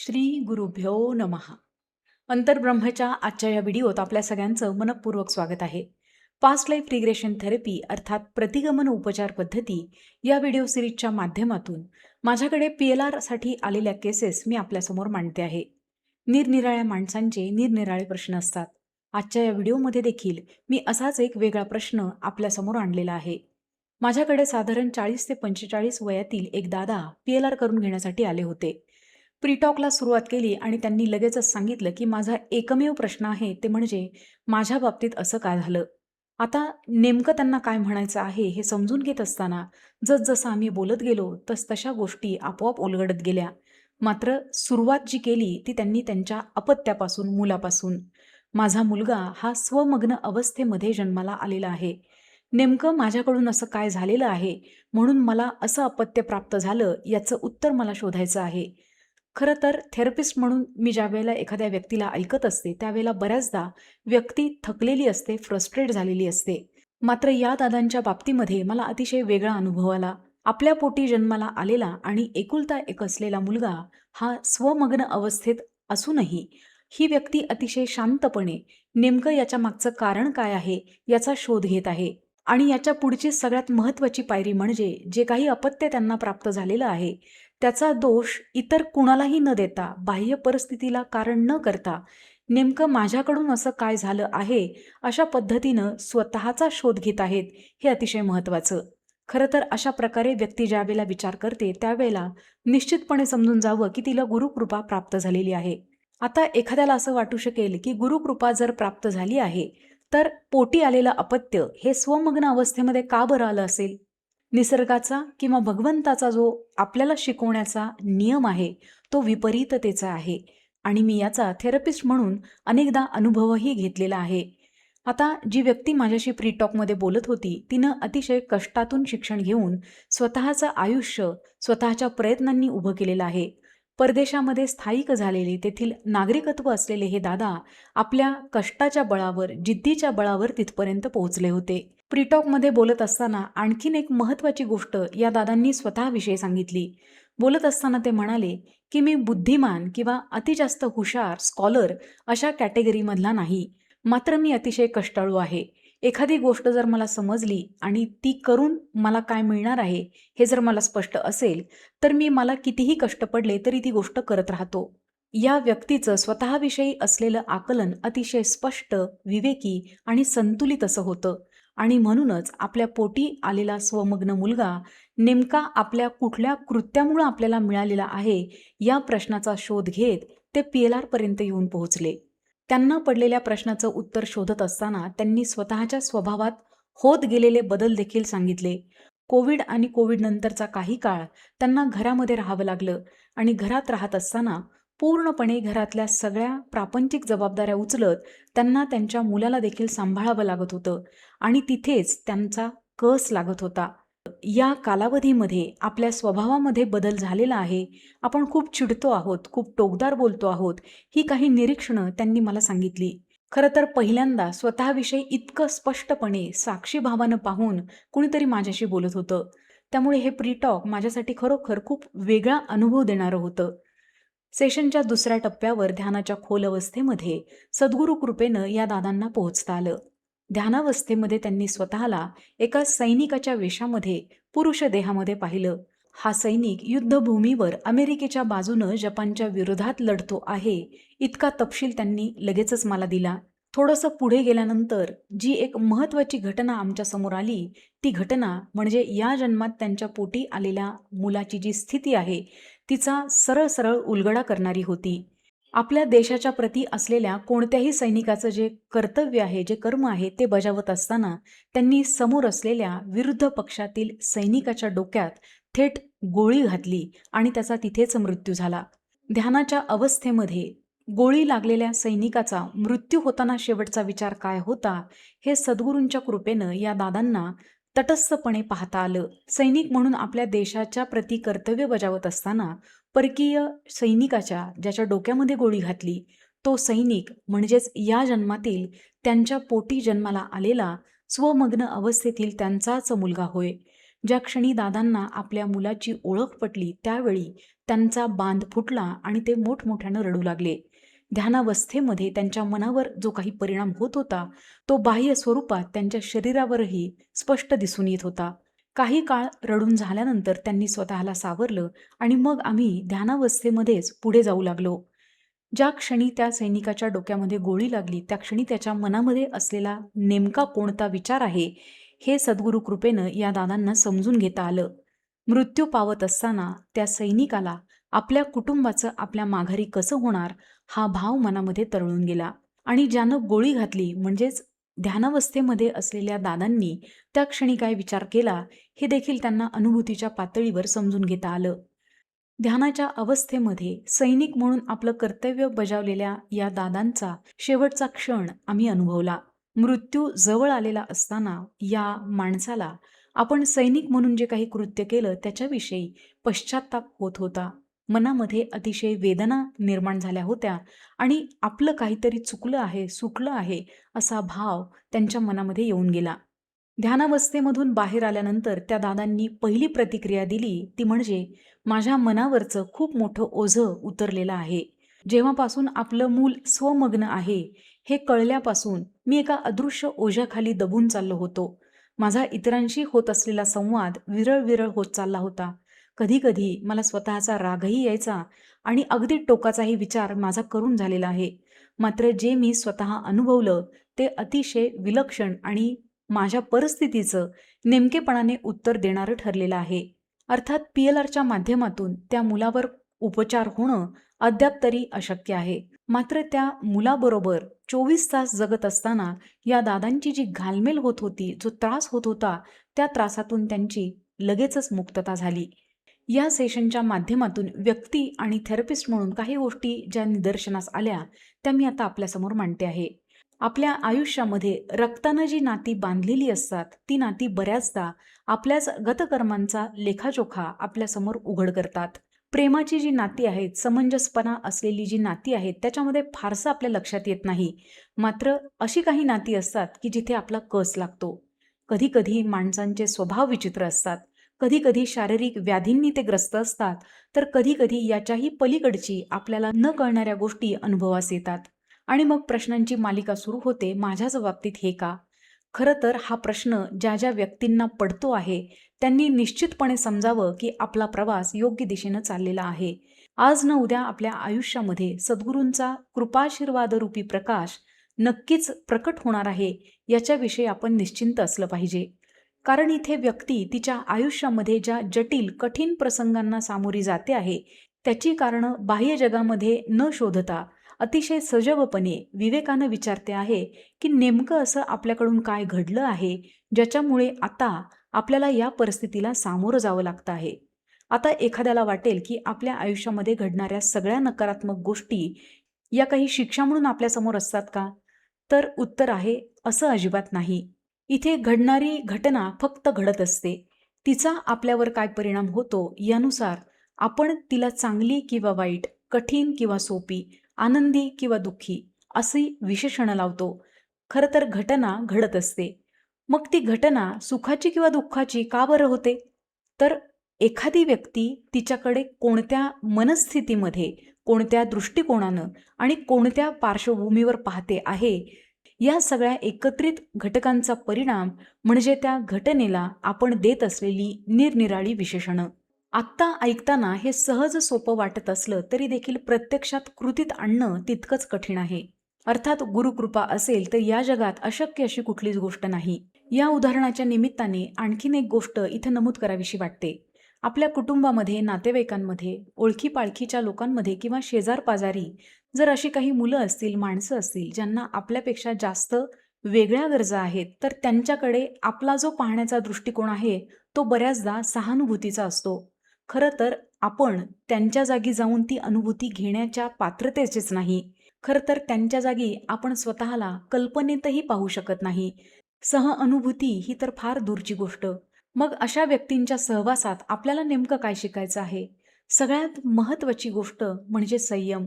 श्री गुरुभ्यो नमः. अंतर्ब्रह्मच्या आजच्या या व्हिडिओत आपल्या सगळ्यांचं मनपूर्वक स्वागत आहे. पास्ट लाईफ रिग्रेशन थेरपी अर्थात प्रतिगमन उपचार पद्धती या व्हिडिओ सिरीजच्या माध्यमातून माझ्याकडे PLR साठी आलेल्या केसेस मी आपल्यासमोर मांडते आहे. निरनिराळ्या माणसांचे निरनिराळे प्रश्न असतात. आजच्या या व्हिडिओमध्ये देखील मी असाच एक वेगळा प्रश्न आपल्यासमोर आणलेला आहे. माझ्याकडे साधारण 40 ते 45 वयातील एक दादा PLR करून घेण्यासाठी आले होते. प्रीटॉकला सुरुवात केली आणि त्यांनी लगेचच सांगितलं की माझा एकमेव प्रश्न आहे ते म्हणजे माझ्या बाबतीत असं काय झालं. आता नेमकं त्यांना काय म्हणायचं आहे हे समजून घेत असताना जसजसं आम्ही बोलत गेलो तसतशा गोष्टी आपोआप उलगडत गेल्या. मात्र सुरुवात जी केली ती त्यांनी त्यांच्या अपत्यापासून, मुलापासून. माझा मुलगा हा स्वमग्न अवस्थेमध्ये जन्माला आलेला आहे. नेमकं माझ्याकडून असं काय झालेलं आहे म्हणून मला असं अपत्य प्राप्त झालं याचं उत्तर मला शोधायचं आहे. खरं तर थेरपिस्ट म्हणून मी ज्यावेळेला एखाद्या व्यक्तीला ऐकत असते त्यावेळेला बऱ्याचदा व्यक्ती थकलेली असते, फ्रस्ट्रेट झालेली असते. मात्र या दादांच्या बाबतीमध्ये मला अतिशय वेगळा अनुभव आला. आपल्या पोटी जन्माला आलेला आणि एकुलता एक असलेला मुलगा हा स्वमग्न अवस्थेत असूनही ही व्यक्ती अतिशय शांतपणे नेमकं याच्या मागचं कारण काय आहे याचा शोध घेत आहे. आणि याच्या पुढची सगळ्यात महत्त्वाची पायरी म्हणजे जे काही अपत्य त्यांना प्राप्त झालेलं आहे त्याचा दोष इतर कुणालाही न देता, बाह्य परिस्थितीला कारण न करता, नेमकं माझ्याकडून असं काय झालं आहे अशा पद्धतीनं स्वतःचा शोध घेत आहेत हे अतिशय महत्त्वाचं. खरं तर अशा प्रकारे व्यक्ती ज्यावेळेला विचार करते त्यावेळेला निश्चितपणे समजून जावं की तिला गुरुकृपा प्राप्त झालेली आहे. आता एखाद्याला असं वाटू शकेल की गुरुकृपा जर प्राप्त झाली आहे तर पोटी आलेलं अपत्य हे स्वमग्न अवस्थेमध्ये का बरं आलं असेल. निसर्गाचा किंवा भगवंताचा जो आपल्याला शिकवण्याचा नियम आहे तो विपरीततेचा आहे आणि मी याचा थेरपिस्ट म्हणून अनेकदा अनुभवही घेतलेला आहे. आता जी व्यक्ती माझ्याशी प्रीटॉकमध्ये बोलत होती तिनं अतिशय कष्टातून शिक्षण घेऊन स्वतःचं आयुष्य स्वतःच्या प्रयत्नांनी उभं केलेलं आहे. परदेशामध्ये स्थायिक झालेले तेथील नागरिकत्व असलेले हे दादा आपल्या कष्टाच्या बळावर, जिद्दीच्या बळावर तिथपर्यंत पोहोचले होते. प्रीटॉकमध्ये बोलत असताना आणखीन एक महत्त्वाची गोष्ट या दादांनी स्वतःविषयी सांगितली. बोलत असताना ते म्हणाले की मी बुद्धिमान किंवा अतिजास्त हुशार, स्कॉलर अशा कॅटेगरीमधला नाही. मात्र मी अतिशय कष्टाळू आहे. एखादी गोष्ट जर मला समजली आणि ती करून मला काय मिळणार आहे हे जर मला स्पष्ट असेल तर मला कितीही कष्ट पडले तरी ती गोष्ट करत राहतो. या व्यक्तीचं स्वतःविषयी असलेलं आकलन अतिशय स्पष्ट, विवेकी आणि संतुलित असं होतं आणि म्हणूनच आपल्या पोटी आलेला स्वमग्न मुलगा नेमका आपल्या कुठल्या कृत्यामुळे आपल्याला मिळालेला आहे या प्रश्नाचा शोध घेत ते PLR पर्यंत येऊन पोहोचले. त्यांना पडलेल्या प्रश्नाचं उत्तर शोधत असताना त्यांनी स्वतःच्या स्वभावात होत गेलेले बदल देखील सांगितले. कोविड आणि कोविड नंतरचा काही काळ त्यांना घरामध्ये राहावं लागलं आणि घरात राहत असताना पूर्णपणे घरातल्या सगळ्या प्रापंचिक जबाबदाऱ्या उचलत त्यांना त्यांच्या मुलाला देखील सांभाळावं लागत होतं आणि तिथेच त्यांचा कस लागत होता. या कालावधीमध्ये आपल्या स्वभावामध्ये बदल झालेला आहे. आपण खूप चिडतो आहोत, खूप टोकदार बोलतो आहोत, ही काही निरीक्षणं त्यांनी मला सांगितली. खरं तर पहिल्यांदा स्वतःविषयी इतकं स्पष्टपणे साक्षी भावानं पाहून कुणीतरी माझ्याशी बोलत होतं. त्यामुळे हे प्रीटॉक माझ्यासाठी खरोखर खूप वेगळा अनुभव देणारं होतं. सेशनच्या दुसऱ्या टप्प्यावर ध्यानाच्या खोल अवस्थेमध्ये सद्गुरू कृपेनं या दादांना पोहोचता आलं. ध्यानावस्थेमध्ये त्यांनी स्वतःला एका सैनिकाच्या वेशामध्ये पुरुष देहामध्ये पाहिलं. हा सैनिक युद्धभूमीवर अमेरिकेच्या बाजूनं जपानच्या विरोधात लढतो आहे इतका तपशील त्यांनी लगेचच मला दिला. थोडंसं पुढे गेल्यानंतर जी एक महत्त्वाची घटना आमच्या समोर आली ती घटना म्हणजे या जन्मात त्यांच्या पोटी आलेल्या मुलाची जी स्थिती आहे तिचा सरळ सरळ उलगडा करणारी होती. आपल्या देशाच्या प्रती असलेल्या कोणत्याही सैनिकाचं जे कर्तव्य आहे, जे कर्म आहे ते बजावत असताना त्यांनी समोर असलेल्या विरुद्ध पक्षातील सैनिकाच्या डोक्यात थेट गोळी घातली आणि त्याचा तिथेच मृत्यू झाला. ध्यानाच्या अवस्थेमध्ये गोळी लागलेल्या सैनिकाचा मृत्यू होताना शेवटचा विचार काय होता हे सद्गुरूंच्या कृपेनं या दादांना तटस्थपणे पाहता आलं. सैनिक म्हणून आपल्या देशाच्या प्रती कर्तव्य बजावत असताना परकीय सैनिकाच्या ज्याच्या डोक्यामध्ये गोळी घातली तो सैनिक म्हणजेच या जन्मातील त्यांच्या पोटी जन्माला आलेला स्वमग्न अवस्थेतील त्यांचाच मुलगा होय. ज्या क्षणी दादांना आपल्या मुलाची ओळख पटली त्यावेळी त्यांचा बांध फुटला आणि ते मोठमोठ्यानं रडू लागले. ध्यानावस्थेमध्ये त्यांच्या मनावर जो काही परिणाम होत होता तो बाह्य स्वरूपात त्यांच्या शरीरावरही स्पष्ट दिसून येत होता. काही काळ रडून झाल्यानंतर त्यांनी स्वतःला सावरलं आणि मग आम्ही ध्यानावस्थेमध्येच पुढे जाऊ लागलो. ज्या क्षणी त्या सैनिकाच्या डोक्यामध्ये गोळी लागली त्या क्षणी त्याच्या मनामध्ये असलेला नेमका कोणता विचार आहे हे सद्गुरु कृपेनं या दादांना समजून घेता आलं. मृत्यू पावत असताना त्या सैनिकाला आपल्या कुटुंबाचं आपल्या माघारी कसं होणार हा भाव मनामध्ये तरळून गेला आणि ज्यानं गोळी घातली म्हणजेच ध्यानावस्थेमध्ये असलेल्या दादांनी त्या क्षणी काय विचार केला हे देखील त्यांना अनुभूतीच्या पातळीवर समजून घेता आलं. ध्यानाच्या अवस्थेमध्ये सैनिक म्हणून आपलं कर्तव्य बजावलेल्या या दादांचा शेवटचा क्षण आम्ही अनुभवला. मृत्यू जवळ आलेला असताना या माणसाला आपण सैनिक म्हणून जे काही कृत्य केलं त्याच्याविषयी पश्चाताप होत होता. मनामध्ये अतिशय वेदना निर्माण झाल्या होत्या आणि आपलं काहीतरी चुकलं आहे, सुटलं आहे असा भाव त्यांच्या मनामध्ये येऊन गेला. ध्यानावस्थेमधून बाहेर आल्यानंतर त्या दादांनी पहिली प्रतिक्रिया दिली ती म्हणजे माझ्या मनावरचं खूप मोठं ओझं उतरलेलं आहे. जेव्हापासून आपलं मूल स्वमग्न आहे हे कळल्यापासून मी एका अदृश्य ओझ्याखाली दबून चाललो होतो. माझा इतरांशी होत असलेला संवाद विरळ विरळ होत चालला होता. कधी कधी मला स्वतःचा रागही यायचा आणि अगदी टोकाचाही विचार माझा करून झालेला आहे. मात्र जे मी स्वतः अनुभवलं ते अतिशय विलक्षण आणि माझ्या परिस्थितीचं नेमकेपणाने उत्तर देणारं ठरलेलं आहे. अर्थात PLRच्या माध्यमातून त्या मुलावर उपचार होणं अद्याप तरी अशक्य आहे. मात्र त्या मुलाबरोबर 24 तास जगत असताना या दादांची जी घालमेल होत होती, जो त्रास होत होता, त्या त्रासातून त्यांची लगेचच मुक्तता झाली. या सेशनच्या माध्यमातून व्यक्ती आणि थेरपिस्ट म्हणून काही गोष्टी ज्या निदर्शनास आल्या त्या मी आता आपल्यासमोर मांडते आहे. आपल्या आयुष्यामध्ये रक्तानं जी नाती बांधलेली असतात ती नाती बऱ्याचदा आपल्याच गतकर्मांचा लेखाजोखा आपल्यासमोर उघड करतात. प्रेमाची जी नाती आहेत, समंजसपणा असलेली जी नाती आहेत त्याच्यामध्ये फारसं आपल्या लक्षात येत नाही. मात्र अशी काही नाती असतात की जिथे आपला कस लागतो. कधी कधी माणसांचे स्वभाव विचित्र असतात, कधी कधी शारीरिक व्याधींनी ते ग्रस्त असतात, तर कधी कधी याच्याही पलीकडची आपल्याला न कळणाऱ्या गोष्टी अनुभवास येतात. आणि मग प्रश्नांची मालिका सुरू होते, माझ्याच बाबतीत हे का? खरं तर हा प्रश्न ज्या ज्या व्यक्तींना पडतो आहे त्यांनी निश्चितपणे समजावं की आपला प्रवास योग्य दिशेनं चाललेला आहे. आज न उद्या आपल्या आयुष्यामध्ये सद्गुरूंचा कृपाशीर्वादरूपी प्रकाश नक्कीच प्रकट होणार आहे याच्याविषयी आपण निश्चिंत असलं पाहिजे. कारण इथे व्यक्ती तिच्या आयुष्यामध्ये ज्या जटिल कठीण प्रसंगांना सामोरी जाते आहे त्याची कारणं बाह्य जगामध्ये न शोधता अतिशय सजगपणे विवेकानं विचारते आहे की नेमकं असं आपल्याकडून काय घडलं आहे ज्याच्यामुळे आता आपल्याला या परिस्थितीला सामोरं जावं लागतं आहे. आता एखाद्याला वाटेल की आपल्या आयुष्यामध्ये घडणाऱ्या सगळ्या नकारात्मक गोष्टी या काही शिक्षा म्हणून आपल्यासमोर असतात का? तर उत्तर आहे असं अजिबात नाही. इथे घडणारी घटना फक्त घडत असते. तिचा आपल्यावर काय परिणाम होतो यानुसार आपण तिला चांगली किंवा वाईट, कठीण किंवा सोपी, आनंदी किंवा दुःखी अशी विशेषणं लावतो. खरं तर घटना घडत असते. मग ती घटना सुखाची किंवा दुःखाची का बरं होते? तर एखादी व्यक्ती तिच्याकडे कोणत्या मनस्थितीमध्ये, कोणत्या दृष्टिकोनानं आणि कोणत्या पार्श्वभूमीवर पाहते आहे, या सगळ्या एकत्रित घटकांचा परिणाम म्हणजे त्या घटनेला आपण देत असलेली निरनिराळी विशेषणं. आत्ता ऐकताना हे सहज सोपं वाटत असलं तरी देखील प्रत्यक्षात कृतीत आणणं तितकंच कठीण आहे. अर्थात गुरुकृपा असेल तर या जगात अशक्य अशी कुठलीच गोष्ट नाही. या उदाहरणाच्या निमित्ताने आणखीन एक गोष्ट इथं नमूद करावीशी वाटते. आपल्या कुटुंबामध्ये, नातेवाईकांमध्ये, ओळखीपाळखीच्या लोकांमध्ये किंवा शेजार-पाजारी जर अशी काही मुलं असतील, माणसं असतील ज्यांना आपल्यापेक्षा जास्त वेगळ्या गरजा आहेत, तर त्यांच्याकडे आपला जो पाहण्याचा दृष्टिकोन आहे तो बऱ्याचदा सहानुभूतीचा असतो. खरं तर आपण त्यांच्या जागी जाऊन ती अनुभूती घेण्याच्या पात्रतेचेच नाही. खरं तर त्यांच्या जागी आपण स्वतःला कल्पनेतही पाहू शकत नाही. सहअनुभूती ही तर फार दूरची गोष्ट. मग अशा व्यक्तींच्या सहवासात आपल्याला नेमकं काय शिकायचं आहे? सगळ्यात महत्त्वाची गोष्ट म्हणजे संयम.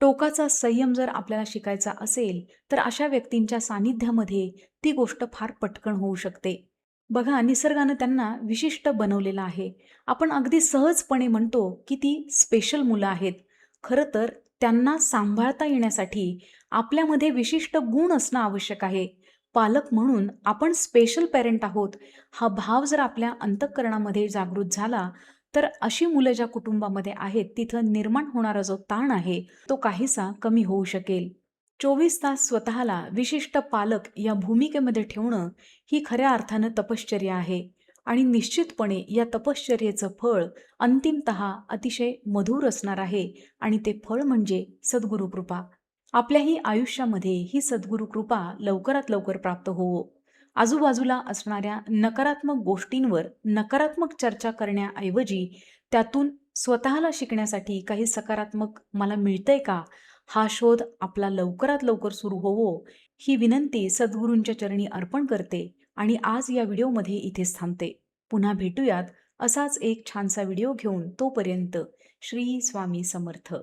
टोकाचा संयम जर आपल्याला शिकायचा असेल तर अशा व्यक्तींच्या सानिध्यामध्ये ती गोष्ट फार पटकन होऊ शकते. बघा, निसर्गानं त्यांना विशिष्ट बनवलेलं आहे. आपण अगदी सहजपणे म्हणतो, की ती स्पेशल मुलं आहेत. खरं तर त्यांना सांभाळता येण्यासाठी आपल्यामध्ये विशिष्ट गुण असणं आवश्यक आहे. पालक म्हणून आपण स्पेशल पॅरेंट आहोत, हा भाव जर आपल्या अंतःकरणामध्ये जागृत झाला, तर अशी मुलं ज्या कुटुंबामध्ये आहेत, तिथं निर्माण होणारा जो ताण आहे, तो काहीसा कमी होऊ शकेल. 24 तास स्वतःला विशिष्ट पालक या भूमिकेमध्ये ठेवणं ही खऱ्या अर्थानं तपश्चर्या आहे आणि निश्चितपणे या तपश्चर्येचं फळ अंतिमतः अतिशय मधुर असणार आहे आणि ते फळ म्हणजे सद्गुरु कृपा. आपल्याही आयुष्यामध्ये ही सद्गुरु कृपा लवकरात लवकर प्राप्त होवो. आजूबाजूला असणाऱ्या नकारात्मक गोष्टींवर नकारात्मक चर्चा करण्याऐवजी त्यातून स्वतःला शिकण्यासाठी काही सकारात्मक मला मिळतंय का, हा शोध आपला लवकरात लवकर सुरू होवो, ही विनंती सद्गुरूंच्या चरणी अर्पण करते आणि आज या व्हिडिओमध्ये इथेच थांबते. पुन्हा भेटूयात असाच एक छानसा व्हिडिओ घेऊन. तोपर्यंत श्री स्वामी समर्थ.